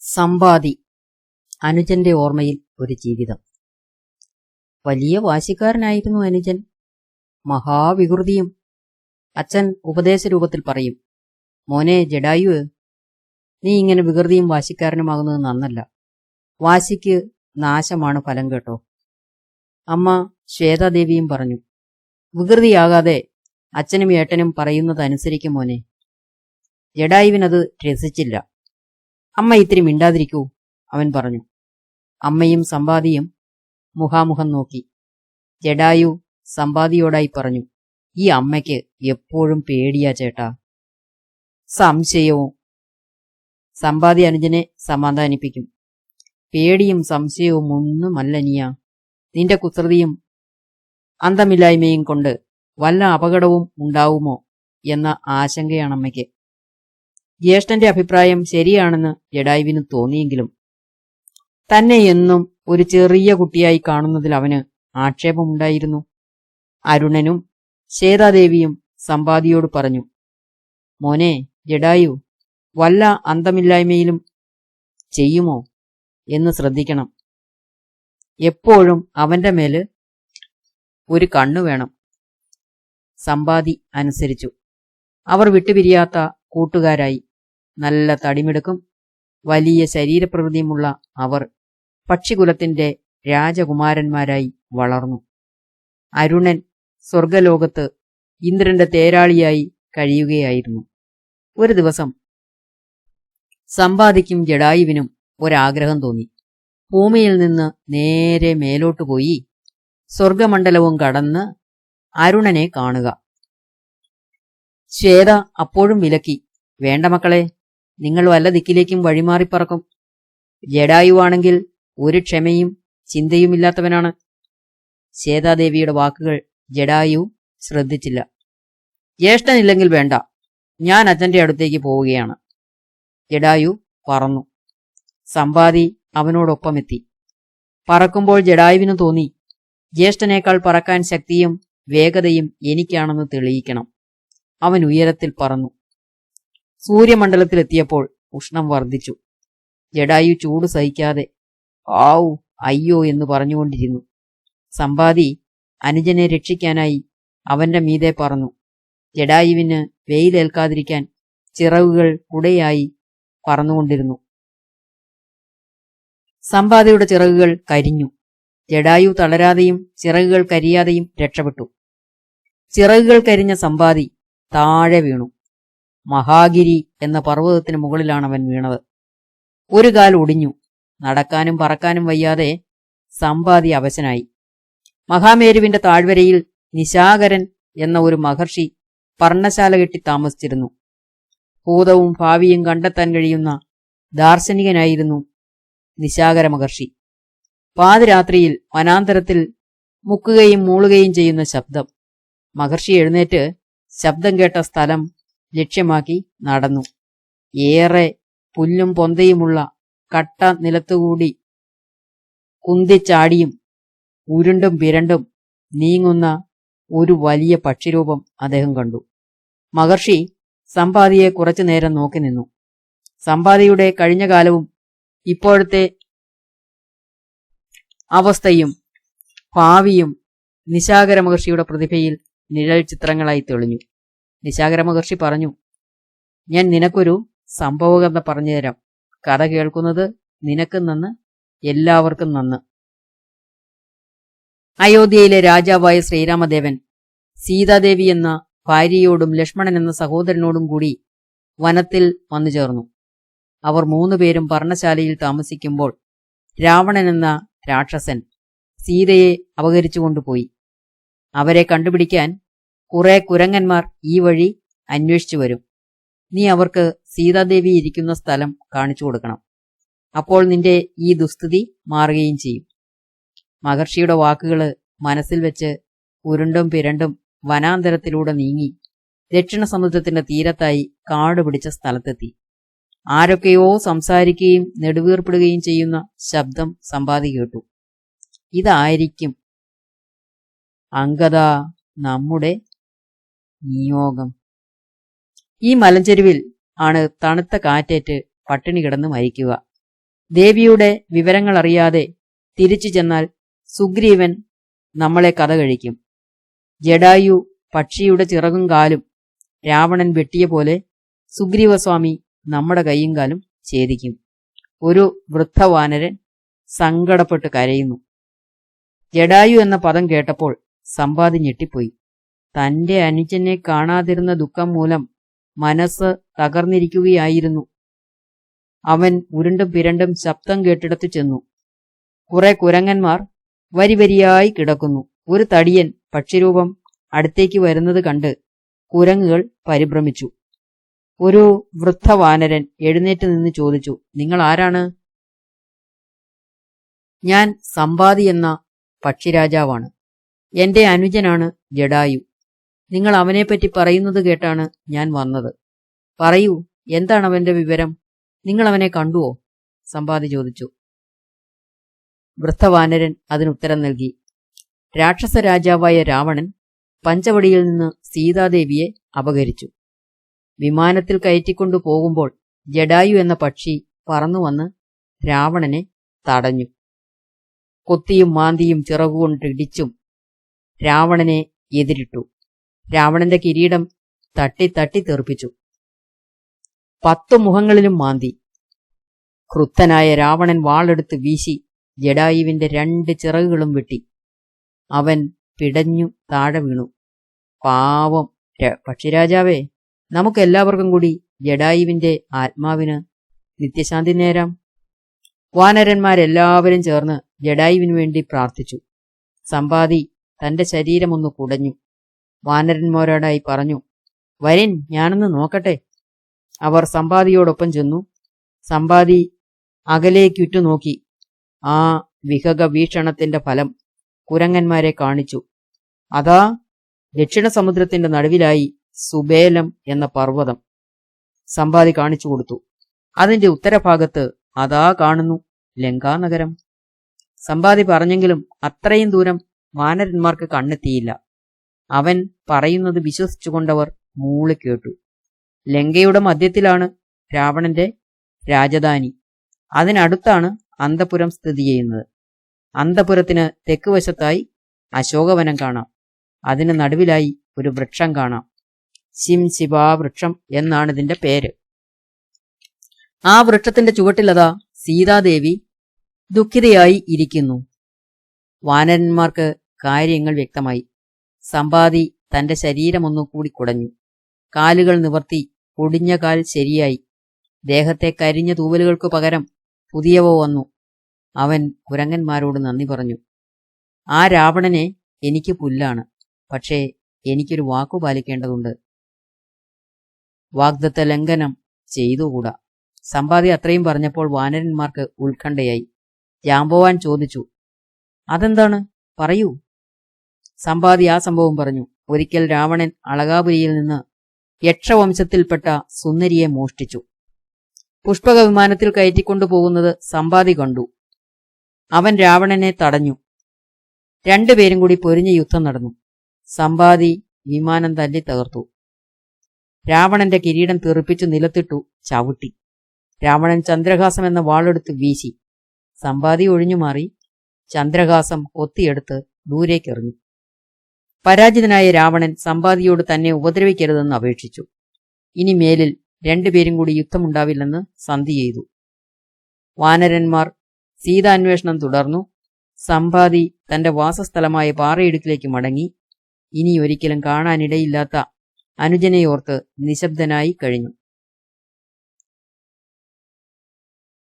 സമ്പാദി. അനുജന്റെ ഓർമ്മയിൽ ഒരു ജീവിതം. വലിയ വാശിക്കാരനായിരുന്നു അനുജൻ. മഹാവികൃതിയും. അച്ഛൻ ഉപദേശരൂപത്തിൽ പറയും, മോനെ ജഡായു, നീ ഇങ്ങനെ വികൃതിയും വാശിക്കാരനുമാകുന്നത് നന്നല്ല. വാശിക്ക് നാശമാണ് ഫലം കേട്ടോ. അമ്മ ശ്വേതാദേവിയും പറഞ്ഞു, വികൃതിയാകാതെ അച്ഛനും ഏട്ടനും പറയുന്നതനുസരിക്കും മോനെ. ജഡായുവിനത് രസിച്ചില്ല. അമ്മ ഇത്തിരി മിണ്ടാതിരിക്കൂ, അവൻ പറഞ്ഞു. അമ്മയും സമ്പാദിയും മുഖാമുഖം നോക്കി. ജഡായു സമ്പാദിയോടായി പറഞ്ഞു, ഈ അമ്മയ്ക്ക് എപ്പോഴും പേടിയാ ചേട്ടാ. സംശയവും. സമ്പാദി അനുജനെ സമാധാനിപ്പിക്കും. പേടിയും സംശയവും ഒന്നുമല്ല നീയ. നിന്റെ കുസൃതിയും അന്തമില്ലായ്മയും കൊണ്ട് വല്ല അപകടവും ഉണ്ടാവുമോ എന്ന ആശങ്കയാണ് അമ്മയ്ക്ക്. ജ്യേഷ്ഠന്റെ അഭിപ്രായം ശരിയാണെന്ന് ജഡായുവിന് തോന്നിയെങ്കിലും തന്നെ എന്നും ഒരു ചെറിയ കുട്ടിയായി കാണുന്നതിൽ അവന് ആക്ഷേപമുണ്ടായിരുന്നു. അരുണനും ശ്വേതാദേവിയും സമ്പാദിയോട് പറഞ്ഞു, മോനെ ജഡായു, വല്ല അന്തമില്ലായ്മയിലും ചെയ്യുമോ എന്ന് ശ്രദ്ധിക്കണം. എപ്പോഴും അവന്റെ മേല് ഒരു കണ്ണു വേണം. സമ്പാദി അനുസരിച്ചു. അവർ വിട്ടുപിരിയാത്ത കൂട്ടുകാരായി. നല്ല തടിമിടുക്കും വലിയ ശരീരപ്രകൃതിയുമുള്ള അവർ പക്ഷികുലത്തിന്റെ രാജകുമാരന്മാരായി വളർന്നു. അരുണൻ സ്വർഗലോകത്ത് ഇന്ദ്രന്റെ തേരാളിയായി കഴിയുകയായിരുന്നു. ഒരു ദിവസം സമ്പാദിക്കും ജഡായുവിനും ഒരാഗ്രഹം തോന്നി. ഭൂമിയിൽ നിന്ന് നേരെ മേലോട്ട് പോയി സ്വർഗമണ്ഡലവും കടന്ന് അരുണനെ കാണുക. ശ്വേത അപ്പോഴും വിലക്കി, വേണ്ട മക്കളെ, നിങ്ങൾ വല്ല ദിക്കിലേക്കും വഴിമാറിപ്പറക്കും. ജഡായുവാണെങ്കിൽ ഒരു ക്ഷമയും ചിന്തയുമില്ലാത്തവനാണ്. ശ്വേതാദേവിയുടെ വാക്കുകൾ ജഡായു ശ്രദ്ധിച്ചില്ല. ജ്യേഷ്ഠനില്ലെങ്കിൽ വേണ്ട, ഞാൻ അച്ഛന്റെ അടുത്തേക്ക് പോവുകയാണ്. ജഡായു പറന്നു. സമ്പാദി അവനോടൊപ്പമെത്തി. പറക്കുമ്പോൾ ജഡായുവിന് തോന്നി, ജ്യേഷ്ഠനേക്കാൾ പറക്കാൻ ശക്തിയും വേഗതയും എനിക്കാണെന്ന് തെളിയിക്കണം. അവൻ ഉയരത്തിൽ പറന്നു. സൂര്യമണ്ഡലത്തിലെത്തിയപ്പോൾ ഉഷ്ണം വർദ്ധിച്ചു. ജഡായു ചൂട് സഹിക്കാതെ ആവു അയ്യോ എന്ന് പറഞ്ഞുകൊണ്ടിരുന്നു. സമ്പാദി അനുജനെ രക്ഷിക്കാനായി അവന്റെ മീതെ പറന്നു. ജഡായുവിന് വെയിലേൽക്കാതിരിക്കാൻ ചിറകുകൾ കുടയായി പറന്നുകൊണ്ടിരുന്നു. സമ്പാദിയുടെ ചിറകുകൾ കരിഞ്ഞു. ജഡായു തളരാതെയും ചിറകുകൾ കരിയാതെയും രക്ഷപ്പെട്ടു. ചിറകുകൾ കരിഞ്ഞ സമ്പാദി താഴെ വീണു. മഹാഗിരി എന്ന പർവ്വതത്തിന് മുകളിലാണ് അവൻ വീണത്. ഒരു കാൽ ഒടിഞ്ഞു. നടക്കാനും പറക്കാനും വയ്യാതെ സമ്പാദി അവശനായി. മഹാമേരുവിന്റെ താഴ്വരയിൽ നിശാകരൻ എന്ന ഒരു മഹർഷി പർണശാല കെട്ടി താമസിച്ചിരുന്നു. ഭൂതവും ഭാവിയും കണ്ടെത്താൻ കഴിയുന്ന ദാർശനികനായിരുന്നു നിശാകര മഹർഷി. പാതിരാത്രിയിൽ വനാന്തരത്തിൽ മുക്കുകയും മൂളുകയും ചെയ്യുന്ന ശബ്ദം. മഹർഷി എഴുന്നേറ്റ് ശബ്ദം കേട്ട സ്ഥലം ലക്ഷ്യമാക്കി നടന്നു. ഏറെ പുല്ലും പൊന്തയുമുള്ള കട്ട നിലത്തുകൂടി കുന്തിച്ചാടിയും ഉരുണ്ടും പിരണ്ടും നീങ്ങുന്ന ഒരു വലിയ പക്ഷിരൂപം അദ്ദേഹം കണ്ടു. മഹർഷി സമ്പാദിയെ കുറച്ചു നേരം നോക്കി നിന്നു. സമ്പാദിയുടെ കഴിഞ്ഞ കാലവും ഇപ്പോഴത്തെ അവസ്ഥയും ഭാവിയും നിശാകര മഹർഷിയുടെ പ്രതിഭയിൽ നിഴൽ ചിത്രങ്ങളായി തെളിഞ്ഞു. നിശാകര മഹർഷി പറഞ്ഞു, ഞാൻ നിനക്കൊരു സംഭവകഥ പറഞ്ഞുതരാം. കഥ കേൾക്കുന്നത് നിനക്കും നന്ന്, എല്ലാവർക്കും നന്ന്. അയോധ്യയിലെ രാജാവായ ശ്രീരാമദേവൻ സീതാദേവി എന്ന ഭാര്യയോടും ലക്ഷ്മണൻ എന്ന സഹോദരനോടും കൂടി വനത്തിൽ വന്നു ചേർന്നു. അവർ 3 പേരും പർണശാലയിൽ താമസിക്കുമ്പോൾ രാവണൻ എന്ന രാക്ഷസൻ സീതയെ അപഹരിച്ചുകൊണ്ടുപോയി. അവരെ കണ്ടുപിടിക്കാൻ കുറെ കുരങ്ങന്മാർ ഈ വഴി അന്വേഷിച്ചു വരും. നീ അവർക്ക് സീതാദേവി ഇരിക്കുന്ന സ്ഥലം കാണിച്ചു കൊടുക്കണം. അപ്പോൾ നിന്റെ ഈ ദുസ്ഥിതി മാറുകയും ചെയ്യും. മഹർഷിയുടെ വാക്കുകള് മനസ്സിൽ വെച്ച് ഉരുണ്ടും പിരണ്ടും വനാന്തരത്തിലൂടെ നീങ്ങി ദക്ഷിണ സമുദ്രത്തിന്റെ തീരത്തായി കാട് പിടിച്ച സ്ഥലത്തെത്തി. ആരൊക്കെയോ സംസാരിക്കുകയും നെടുവീർപ്പിടുകയും ചെയ്യുന്ന ശബ്ദം സമ്പാദി കേട്ടു. ഇതായിരിക്കും അങ്കദ നമ്മുടെ നിയോഗം. ഈ മലഞ്ചെരുവിൽ ആണ് തണുത്ത കാറ്റേറ്റ് പട്ടിണി കിടന്ന് മരിക്കുക. ദേവിയുടെ വിവരങ്ങൾ അറിയാതെ തിരിച്ചു ചെന്നാൽ സുഗ്രീവൻ നമ്മളെ കഥ കഴിക്കും. ജഡായു പക്ഷിയുടെ ചിറകും കാലും രാവണൻ വെട്ടിയ പോലെ സുഗ്രീവസ്വാമി നമ്മുടെ കൈയും കാലും ഛേദിക്കും. ഒരു വൃദ്ധവാനരൻ സങ്കടപ്പെട്ട് കരയുന്നു. ജഡായു എന്ന പദം കേട്ടപ്പോൾ സമ്പാദി ഞെട്ടിപ്പോയി. തന്റെ അനുജനെ കാണാതിരുന്ന ദുഃഖം മൂലം മനസ്സ് തകർന്നിരിക്കുകയായിരുന്നു. അവൻ ഉരുണ്ടും പിരണ്ടും ശബ്ദം കേട്ടിടത്ത് ചെന്നു. കുറെ കുരങ്ങന്മാർ വരിവരിയായി കിടക്കുന്നു. ഒരു തടിയൻ പക്ഷിരൂപം അടുത്തേക്ക് വരുന്നത് കണ്ട് കുരങ്ങുകൾ പരിഭ്രമിച്ചു. ഒരു വൃദ്ധവാനരൻ എഴുന്നേറ്റ് നിന്ന് ചോദിച്ചു, നിങ്ങൾ ആരാണ്? ഞാൻ സമ്പാദി എന്ന പക്ഷിരാജാവാണ്. എന്റെ അനുജനാണ് ജഡായു. നിങ്ങൾ അവനെപ്പറ്റി പറയുന്നത് കേട്ടാണ് ഞാൻ വന്നത്. പറയൂ, എന്താണ് അവന്റെ വിവരം? നിങ്ങൾ അവനെ കണ്ടുവോ? സമ്പാദി ചോദിച്ചു. വൃദ്ധവാനരൻ അതിനുത്തരം നൽകി. രാക്ഷസ രാജാവായ രാവണൻ പഞ്ചവടിയിൽ നിന്ന് സീതാദേവിയെ അപഹരിച്ചു. വിമാനത്തിൽ കയറ്റിക്കൊണ്ടു പോകുമ്പോൾ ജഡായു എന്ന പക്ഷി പറന്നുവന്ന് രാവണനെ തടഞ്ഞു. കൊത്തിയും മാന്തിയും ചിറകുകൊണ്ടിടിച്ചും രാവണനെ എതിരിട്ടു. രാവണന്റെ കിരീടം തട്ടി തട്ടി തെറിപ്പിച്ചു. 10 മുഖങ്ങളിലും മാന്തി. ക്രുദ്ധനായ രാവണൻ വാളെടുത്ത് വീശി ജഡായുവിന്റെ 2 ചിറകുകളും വെട്ടി. അവൻ പിടഞ്ഞു താഴെ വീണു. പാവം പക്ഷിരാജാവേ, നമുക്കെല്ലാവർക്കും കൂടി ജഡായുവിന്റെ ആത്മാവിന് നിത്യശാന്തി നേരാം. വാനരന്മാരെല്ലാവരും ചേർന്ന് ജഡായുവിനു വേണ്ടി പ്രാർത്ഥിച്ചു. സമ്പാദി തന്റെ ശരീരമൊന്ന് കുടഞ്ഞു. വാനരന്മാരോടായി പറഞ്ഞു, വരിൻ, ഞാനൊന്ന് നോക്കട്ടെ. അവർ സമ്പാദിയോടൊപ്പം ചെന്നു. സമ്പാദി അകലേക്കുറ്റു നോക്കി. ആ വിഹക വീക്ഷണത്തിന്റെ ഫലം കുരങ്ങന്മാരെ കാണിച്ചു. അതാ ദക്ഷിണ സമുദ്രത്തിന്റെ നടുവിലായി സുബേലം എന്ന പർവ്വതം. സമ്പാദി കാണിച്ചു കൊടുത്തു. അതിന്റെ ഉത്തരഭാഗത്ത് അതാ കാണുന്നു ലങ്കാനഗരം. സമ്പാദി പറഞ്ഞെങ്കിലും അത്രയും ദൂരം വാനരന്മാർക്ക് കണ്ണെത്തിയില്ല. അവൻ പറയുന്നത് വിശ്വസിച്ചുകൊണ്ടവർ മൂളിക്കേട്ടു. ലങ്കയുടെ മധ്യത്തിലാണ് രാവണന്റെ രാജധാനി. അതിനടുത്താണ് അന്തപുരം സ്ഥിതി ചെയ്യുന്നത്. അന്തപുരത്തിന് തെക്കുവശത്തായി അശോകവനം കാണാം. അതിന് നടുവിലായി ഒരു വൃക്ഷം കാണാം. ശിംശിബാ വൃക്ഷം എന്നാണ് ഇതിന്റെ പേര്. ആ വൃക്ഷത്തിന്റെ ചുവട്ടിലതാ സീതാദേവി ദുഃഖിതയായി ഇരിക്കുന്നു. വാനരന്മാർക്ക് കാര്യങ്ങൾ വ്യക്തമായി. സമ്പാദി തന്റെ ശരീരമൊന്നു കൂടി കുടഞ്ഞു. കാലുകൾ നിവർത്തി. ഒടിഞ്ഞ കാൽ ശരിയായി. ദേഹത്തെ കരിഞ്ഞ തൂവലുകൾക്കു പകരം പുതിയവ വന്നു. അവൻ കുരങ്ങന്മാരോട് നന്ദി പറഞ്ഞു. ആ രാവണനെ എനിക്ക് പുല്ലാണ്. പക്ഷേ എനിക്കൊരു വാക്കു പാലിക്കേണ്ടതുണ്ട്. വാഗ്ദത്ത ലംഘനം ചെയ്തുകൂടാ. സമ്പാദി അത്രയും പറഞ്ഞപ്പോൾ വാനരന്മാർക്ക് ഉത്കണ്ഠയായി. ജാംബവാൻ ചോദിച്ചു, അതെന്താണ്? പറയൂ. സമ്പാദി ആ സംഭവം പറഞ്ഞു. ഒരിക്കൽ രാവണൻ അളകാപുരിയിൽ നിന്ന് യക്ഷവംശത്തിൽപ്പെട്ട സുന്ദരിയെ മോഷ്ടിച്ചു. പുഷ്പക വിമാനത്തിൽ കയറ്റിക്കൊണ്ടുപോകുന്നത് സമ്പാദി കണ്ടു. അവൻ രാവണനെ തടഞ്ഞു. 2 പേരും കൂടി പൊരിഞ്ഞ യുദ്ധം നടന്നു. സമ്പാദി വിമാനം തല്ലി തകർത്തു. രാവണന്റെ കിരീടം തെറിപ്പിച്ചു നിലത്തിട്ടു ചവിട്ടി. രാവണൻ ചന്ദ്രഹാസം എന്ന വാളെടുത്ത് വീശി. സമ്പാദി ഒഴിഞ്ഞുമാറി. ചന്ദ്രഹാസം കൊത്തിയെടുത്ത് ദൂരേക്കെറിഞ്ഞു. പരാജിതനായ രാവണൻ സമ്പാദിയോട് തന്നെ ഉപദ്രവിക്കരുതെന്ന് അപേക്ഷിച്ചു. ഇനി മേലിൽ 2 പേരും കൂടി യുദ്ധമുണ്ടാവില്ലെന്ന് സന്ധി ചെയ്തു. വാനരന്മാർ സീതാന്വേഷണം തുടർന്നു. സമ്പാദി തന്റെ വാസസ്ഥലമായ പാറയിടുക്കിലേക്ക് മടങ്ങി. ഇനി ഒരിക്കലും കാണാനിടയില്ലാത്ത അനുജനെയോർത്ത് നിശബ്ദനായി കഴിഞ്ഞു.